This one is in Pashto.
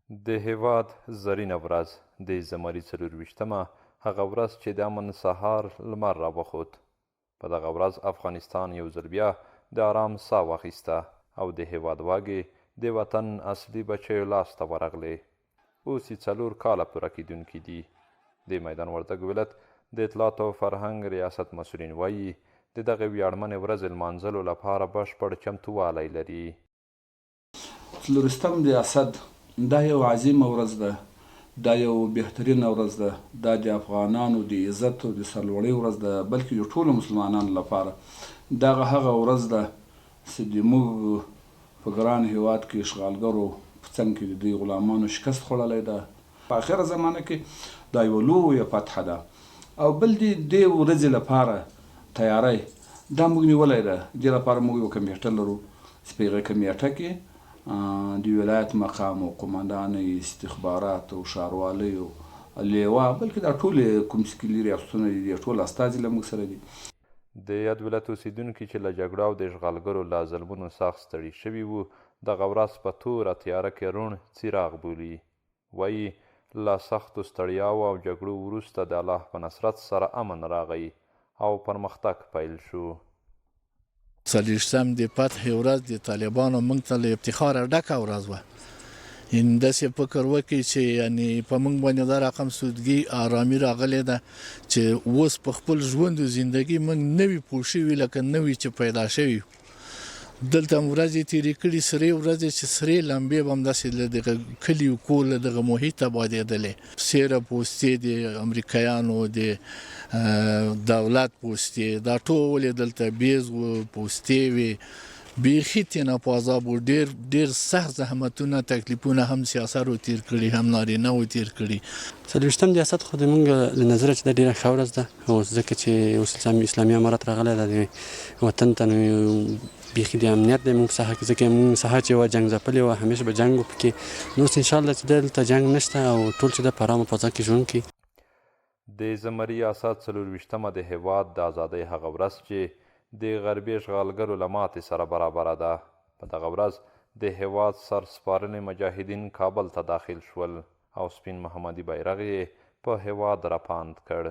د هېواد زرینه ورځ د زمري 24مه هغه ورځ چې د امن سهار لمر راوخوت. په دغه ورځ افغانستان یو ځل بیا د آرام ساه واخیسته او د هېواد واګې د وطن اصلي بچیو لاسته ورغلې. اوس یې 4 کاله پوره کیدونکي دي. د میدان وردګ ولایت د اطلاعات او فرهنګ ریاست مسؤلین وایي د دغې ویاړمنې ورځې لمانځلو لپاره بشپړ چمتووالی لري. 4 د اسد دا یو عظیمه ورځ ده، دا یو بهترینه ورځ ده، دا د افغانانو د عزت او د سرلوړۍ ورځ ده، بلکې د ټولو مسلمانانو لپاره دغه هغه ورځ ده چې زموږ په ګران هېواد کې اشغالګرو په څنګ کې د دوی غلامانو شکست خوړلی ده. په آخره زمانه کې دا یوه لویه فتحه ده او بل د دې ورځې لپاره تیاری دا موږ نیولی ده. دې لپاره موږ یو کمیټه لرو چې په هغې کمیټه کې د ولایت مقام او قمندان استخبارات او ښاروالۍ او لیوا بلکې دا ټولې کوم سکلي ریاستونه دي دې ټول استازي له موږ سره دي. د یاد ولایت اوسیدونکي چې له جګړو او د اشغالګرو له ظلمونو سخت ستړي شوي وو دغه ورځ په توره تیاره کې روڼ څراغ بولي. وایي له سختو ستړیاوو او جګړو وروسته د الله په نصرت سره امن راغی او پرمختګ پیل شو. 40 د فتحې ورځ د طالبانو موږ ته له افتخاره ډکه ورځ وه. یعنې داسې فکر وکړي چې یعنې په موږ باندې دا رقم سودګي ارامي راغلې ده چې اوس په خپل ژوند او زندګي موږ نوي پوه شوي لکه نوي چې پیدا شوي. دلته ورځې تېرې کړي سرې ورځې چې سرې لمبې به همداسې له دغه کلي کور له دغه محیطه بادېدلې. سیره پوستې د امریکایانو د دولت پوستې دا ټولې دلته بیز و پوستې وې. بیخي تېنه په عذاب و ډېر سخت زحمتونه تکلیفونه هم سیاسرو تېر کړي هم نارینه و تېر کړي. 40 د اسد خو د موږ له نظره چې دا ډېره ښه ورځ ده اوس ځکه چې اوس اسلامي امارت راغلی ده د وطن ته بیخي د امنیت دی موږ ساحه کې ځکه موږ ساحه چې وه جنګ ځپلې وه همیشه به جنګ و پکې نو اوس انشاءالله چې دلته جنګ نشته او ټول چې ده په ارامه فضا کې ژوند کوي. د زمري اسد 24مه د هېواد د ازادۍ هغه ورځ چې د غربي اشغالګرو له ماتې سره برابره ده. په دغه ورځ د هېواد سرسپارنې مجاهدین کابل ته داخل شول او سپین محمدي بیرغ یې په هېواد راپاند کړ.